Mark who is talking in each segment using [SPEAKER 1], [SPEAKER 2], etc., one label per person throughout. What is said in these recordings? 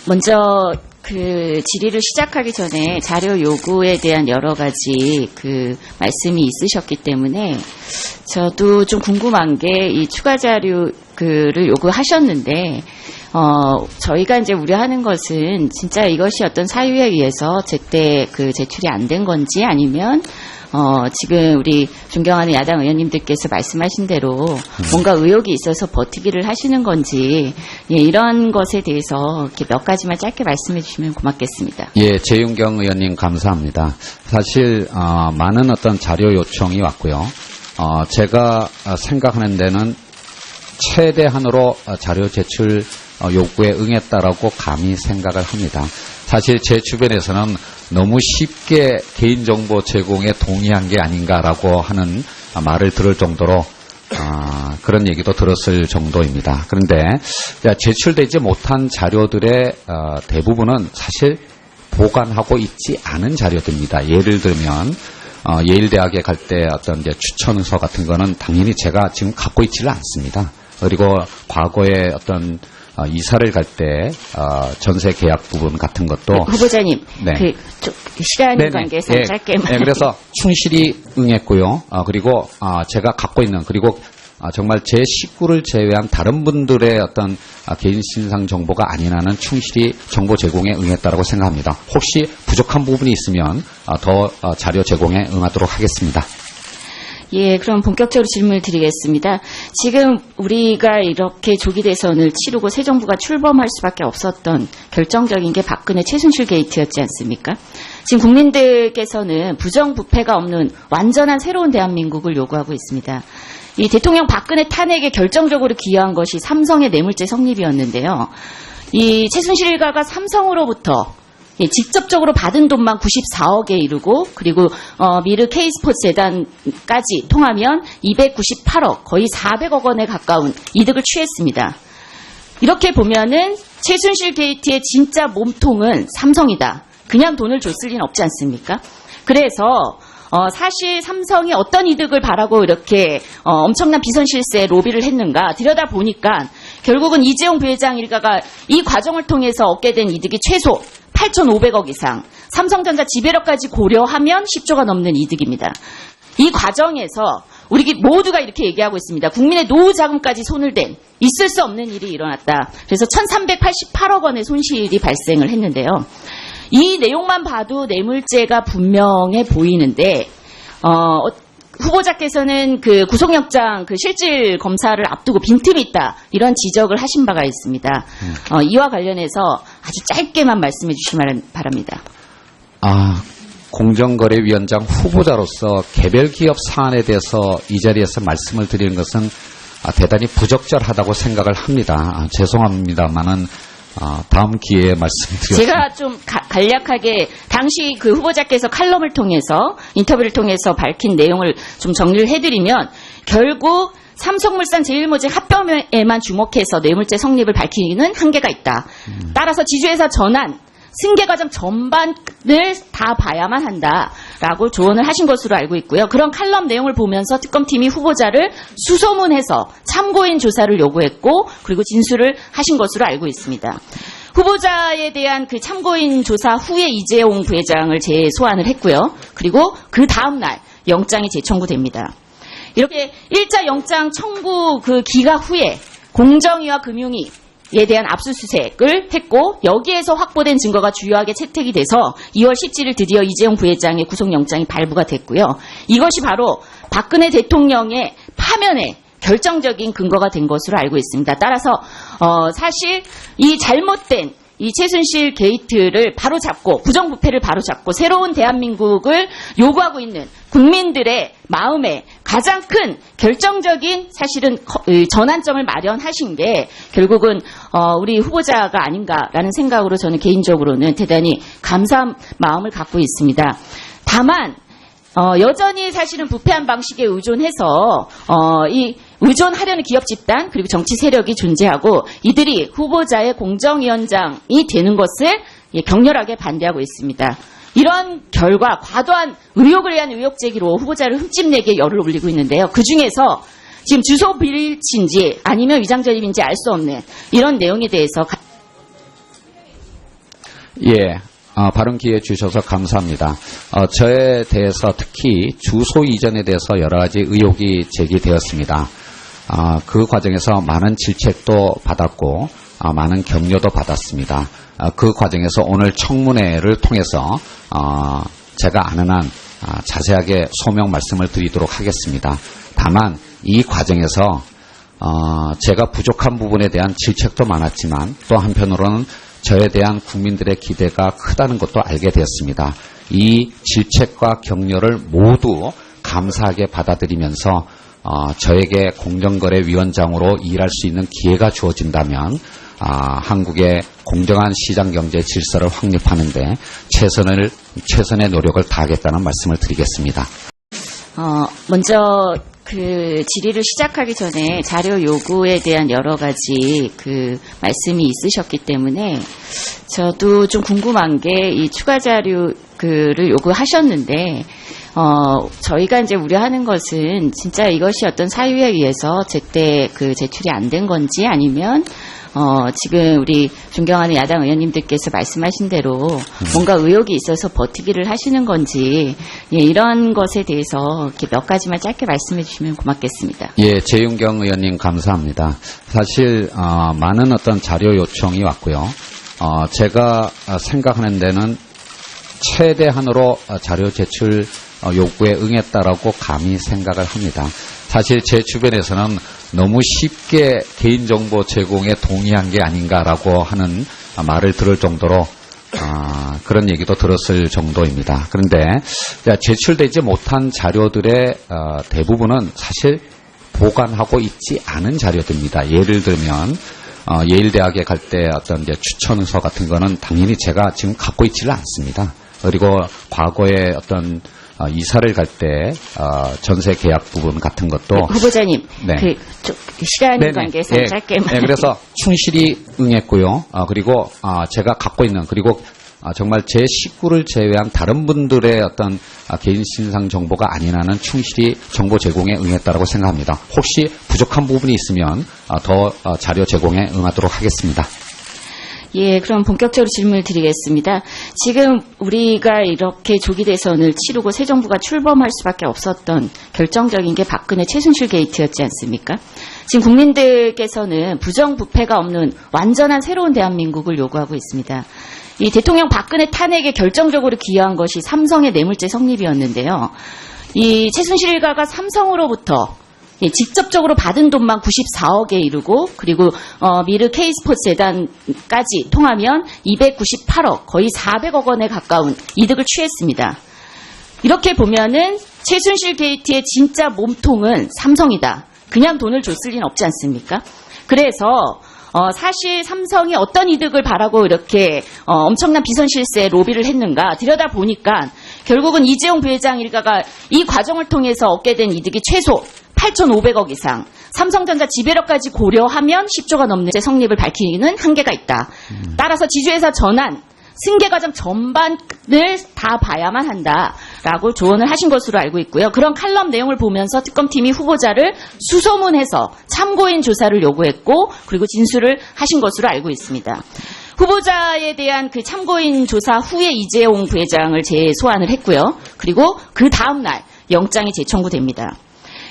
[SPEAKER 1] 먼저 그 질의를 시작하기 전에 자료 요구에 대한 여러 가지 그 말씀이 있으셨기 때문에 저도 좀 궁금한 게 이 추가 자료 그를 요구하셨는데 저희가 이제 우려하는 것은 진짜 이것이 어떤 사유에 의해서 제때 그 제출이 안 된 건지 아니면 지금 우리 존경하는 야당 의원님들께서 말씀하신 대로 뭔가 의혹이 있어서 버티기를 하시는 건지, 예, 이런 것에 대해서 이렇게 몇 가지만 짧게 말씀해 주시면 고맙겠습니다.
[SPEAKER 2] 예, 재윤경 의원님 감사합니다. 사실 많은 어떤 자료 요청이 왔고요. 제가 생각하는 데는 최대한으로 자료 제출 요구에 응했다라고 감히 생각을 합니다. 사실 제 주변에서는 너무 쉽게 개인정보 제공에 동의한 게 아닌가라고 하는 말을 들을 정도로 그런 얘기도 들었을 정도입니다. 그런데 제출되지 못한 자료들의 대부분은 사실 보관하고 있지 않은 자료들입니다. 예를 들면 예일대학에 갈 때 어떤 이제 추천서 같은 거는 당연히 제가 지금 갖고 있지를 않습니다. 그리고 과거에 어떤 이사를 갈 때 전세 계약 부분 같은 것도
[SPEAKER 1] 후보자님,
[SPEAKER 2] 네.
[SPEAKER 1] 시간 관계상
[SPEAKER 2] 네.
[SPEAKER 1] 짧게만.
[SPEAKER 2] 네, 그래서 충실히 응했고요. 그리고 제가 갖고 있는 그리고 정말 제 식구를 제외한 다른 분들의 어떤 개인 신상 정보가 아니라는 충실히 정보 제공에 응했다라고 생각합니다. 혹시 부족한 부분이 있으면 더 자료 제공에 응하도록 하겠습니다.
[SPEAKER 1] 예, 그럼 본격적으로 질문을 드리겠습니다. 지금 우리가 이렇게 조기 대선을 치르고 새 정부가 출범할 수밖에 없었던 결정적인 게 박근혜 최순실 게이트였지 않습니까? 지금 국민들께서는 부정부패가 없는 완전한 새로운 대한민국을 요구하고 있습니다. 이 대통령 박근혜 탄핵에 결정적으로 기여한 것이 삼성의 뇌물죄 성립이었는데요. 이 최순실 일가가 삼성으로부터 직접적으로 받은 돈만 94억에 이르고 그리고 미르 K스포츠 재단까지 통하면 298억, 거의 400억 원에 가까운 이득을 취했습니다. 이렇게 보면은 최순실 게이트의 진짜 몸통은 삼성이다. 그냥 돈을 줬을 리는 없지 않습니까? 그래서 사실 삼성이 어떤 이득을 바라고 이렇게 엄청난 비선실세 로비를 했는가 들여다보니까 결국은 이재용 부회장 일가가 이 과정을 통해서 얻게 된 이득이 최소 8,500억 이상, 삼성전자 지배력까지 고려하면 10조가 넘는 이득입니다. 이 과정에서 우리 모두가 이렇게 얘기하고 있습니다. 국민의 노후 자금까지 손을 댄 있을 수 없는 일이 일어났다. 그래서 1,388억 원의 손실이 발생을 했는데요. 이 내용만 봐도 뇌물죄가 분명해 보이는데 후보자께서는 그 구속영장 그 실질 검사를 앞두고 빈틈이 있다 이런 지적을 하신 바가 있습니다. 이와 관련해서 아주 짧게만 말씀해 주시기 바랍니다.
[SPEAKER 2] 공정거래위원장 후보자로서 개별 기업 사안에 대해서 이 자리에서 말씀을 드리는 것은 대단히 부적절하다고 생각을 합니다. 죄송합니다만은 다음 기회에 말씀드리겠습니다.
[SPEAKER 1] 제가 좀 간략하게 당시 그 후보자께서 칼럼을 통해서 인터뷰를 통해서 밝힌 내용을 좀 정리를 해드리면 결국 삼성물산 제일모직 합병에만 주목해서 뇌물죄 성립을 밝히는 한계가 있다. 따라서 지주회사 전환, 승계과정 전반을 다 봐야만 한다라고 조언을 하신 것으로 알고 있고요. 그런 칼럼 내용을 보면서 특검팀이 후보자를 수소문해서 참고인 조사를 요구했고 그리고 진술을 하신 것으로 알고 있습니다. 후보자에 대한 그 참고인 조사 후에 이재용 부회장을 재소환을 했고요. 그리고 그 다음날 영장이 재청구됩니다. 이렇게 1차 영장 청구 그 기각 후에 공정위와 금융위 에 대한 압수수색을 했고 여기에서 확보된 증거가 주요하게 채택이 돼서 2월 17일 드디어 이재용 부회장의 구속영장이 발부가 됐고요. 이것이 바로 박근혜 대통령의 파면에 결정적인 근거가 된 것으로 알고 있습니다. 따라서 사실 이 잘못된 이 최순실 게이트를 바로잡고 부정부패를 바로잡고 새로운 대한민국을 요구하고 있는 국민들의 마음에 가장 큰 결정적인 사실은 전환점을 마련하신 게 결국은 우리 후보자가 아닌가라는 생각으로 저는 개인적으로는 대단히 감사한 마음을 갖고 있습니다. 다만 여전히 사실은 부패한 방식에 의존해서 의존하려는 기업 집단 그리고 정치 세력이 존재하고 이들이 후보자의 공정위원장이 되는 것을 격렬하게 반대하고 있습니다. 이런 결과 과도한 의혹을 위한 의혹 제기로 후보자를 흠집내게 열을 올리고 있는데요. 그중에서 지금 주소 빌치인지 아니면 위장 전입인지 알 수 없는 이런 내용에 대해서
[SPEAKER 2] 예, 발언 기회 주셔서 감사합니다. 저에 대해서 특히 주소 이전에 대해서 여러 가지 의혹이 제기되었습니다. 그 과정에서 많은 질책도 받았고 많은 격려도 받았습니다. 그 과정에서 오늘 청문회를 통해서 제가 아는 한 자세하게 소명 말씀을 드리도록 하겠습니다. 다만 이 과정에서 제가 부족한 부분에 대한 질책도 많았지만 또 한편으로는 저에 대한 국민들의 기대가 크다는 것도 알게 되었습니다. 이 질책과 격려를 모두 감사하게 받아들이면서 저에게 공정거래위원장으로 일할 수 있는 기회가 주어진다면 한국의 공정한 시장경제 질서를 확립하는 데 최선의 노력을 다하겠다는 말씀을 드리겠습니다.
[SPEAKER 1] 먼저 그 질의를 시작하기 전에 자료 요구에 대한 여러 가지 그 말씀이 있으셨기 때문에 저도 좀 궁금한 게 이 추가 자료를 요구하셨는데 저희가 이제 우려하는 것은 진짜 이것이 어떤 사유에 의해서 제때 그 제출이 안 된 건지 아니면 지금 우리 존경하는 야당 의원님들께서 말씀하신 대로 뭔가 의혹이 있어서 버티기를 하시는 건지, 예, 이런 것에 대해서 이렇게 몇 가지만 짧게 말씀해 주시면 고맙겠습니다.
[SPEAKER 2] 예, 재윤경 의원님 감사합니다. 사실 많은 어떤 자료 요청이 왔고요. 제가 생각하는 데는 최대한으로 자료 제출 요구에 응했다라고 감히 생각을 합니다. 사실 제 주변에서는 너무 쉽게 개인정보 제공에 동의한 게 아닌가라고 하는 말을 들을 정도로 그런 얘기도 들었을 정도입니다. 그런데 제출되지 못한 자료들의 대부분은 사실 보관하고 있지 않은 자료들입니다. 예를 들면 예일대학에 갈 때 어떤 이제 추천서 같은 거는 당연히 제가 지금 갖고 있지를 않습니다. 그리고 과거에 어떤 이사를 갈 때 전세 계약 부분 같은 것도
[SPEAKER 1] 후보자님,
[SPEAKER 2] 네.
[SPEAKER 1] 시간 관계에서 짧게만.
[SPEAKER 2] 네, 그래서 충실히 응했고요. 그리고 제가 갖고 있는 그리고 정말 제 식구를 제외한 다른 분들의 어떤 개인 신상 정보가 아닌 한은 충실히 정보 제공에 응했다라고 생각합니다. 혹시 부족한 부분이 있으면 더 자료 제공에 응하도록 하겠습니다.
[SPEAKER 1] 예, 그럼 본격적으로 질문을 드리겠습니다. 지금 우리가 이렇게 조기 대선을 치르고 새 정부가 출범할 수밖에 없었던 결정적인 게 박근혜 최순실 게이트였지 않습니까? 지금 국민들께서는 부정부패가 없는 완전한 새로운 대한민국을 요구하고 있습니다. 이 대통령 박근혜 탄핵에 결정적으로 기여한 것이 삼성의 뇌물죄 성립이었는데요. 이 최순실 일가가 삼성으로부터 직접적으로 받은 돈만 94억에 이르고 그리고 미르 K스포츠 재단까지 통하면 298억, 거의 400억 원에 가까운 이득을 취했습니다. 이렇게 보면은 최순실 게이트의 진짜 몸통은 삼성이다. 그냥 돈을 줬을 리는 없지 않습니까? 그래서 사실 삼성이 어떤 이득을 바라고 이렇게 엄청난 비선실세 로비를 했는가 들여다보니까 결국은 이재용 부회장 일가가 이 과정을 통해서 얻게 된 이득이 최소 8,500억 이상, 삼성전자 지배력까지 고려하면 10조가 넘는 성립을 밝히는 한계가 있다. 따라서 지주회사 전환, 승계 과정 전반을 다 봐야만 한다라고 조언을 하신 것으로 알고 있고요. 그런 칼럼 내용을 보면서 특검팀이 후보자를 수소문해서 참고인 조사를 요구했고 그리고 진술을 하신 것으로 알고 있습니다. 후보자에 대한 그 참고인 조사 후에 이재용 부회장을 재소환을 했고요. 그리고 그 다음 날 영장이 재청구됩니다.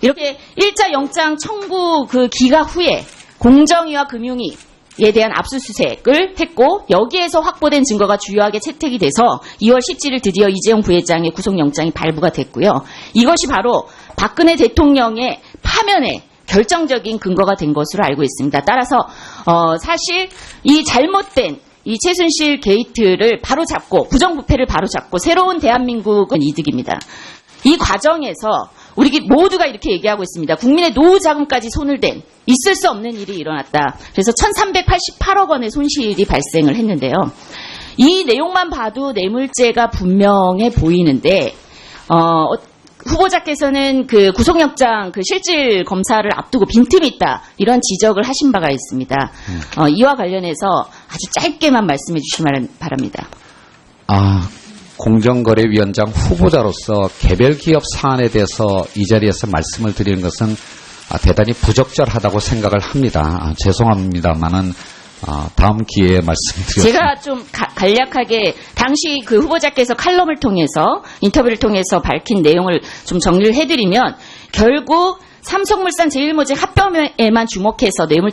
[SPEAKER 1] 이렇게 1차 영장 청구 그 기각 후에 공정위와 금융위에 대한 압수수색을 했고 여기에서 확보된 증거가 주요하게 채택이 돼서 2월 17일 드디어 이재용 부회장의 구속영장이 발부가 됐고요. 이것이 바로 박근혜 대통령의 파면에 결정적인 근거가 된 것으로 알고 있습니다. 따라서 사실 이 잘못된 이 최순실 게이트를 바로잡고 부정부패를 바로잡고 새로운 대한민국은 이득입니다. 이 과정에서 우리 모두가 이렇게 얘기하고 있습니다. 국민의 노후 자금까지 손을 댄 있을 수 없는 일이 일어났다. 그래서 1,388억 원의 손실이 발생을 했는데요. 이 내용만 봐도 뇌물죄가 분명해 보이는데 후보자께서는 그 구속영장 그 실질 검사를 앞두고 빈틈이 있다 이런 지적을 하신 바가 있습니다. 이와 관련해서 아주 짧게만 말씀해 주시기 바랍니다.
[SPEAKER 2] 공정거래위원장 후보자로서 개별 기업 사안에 대해서 이 자리에서 말씀을 드리는 것은 대단히 부적절하다고 생각을 합니다. 죄송합니다만은 다음 기회에 말씀드리겠습니다.
[SPEAKER 1] 제가 좀 간략하게 당시 그 후보자께서 칼럼을 통해서 인터뷰를 통해서 밝힌 내용을 좀 정리를 해드리면 결국 삼성물산 제일모직 합병에만 주목해서 뇌물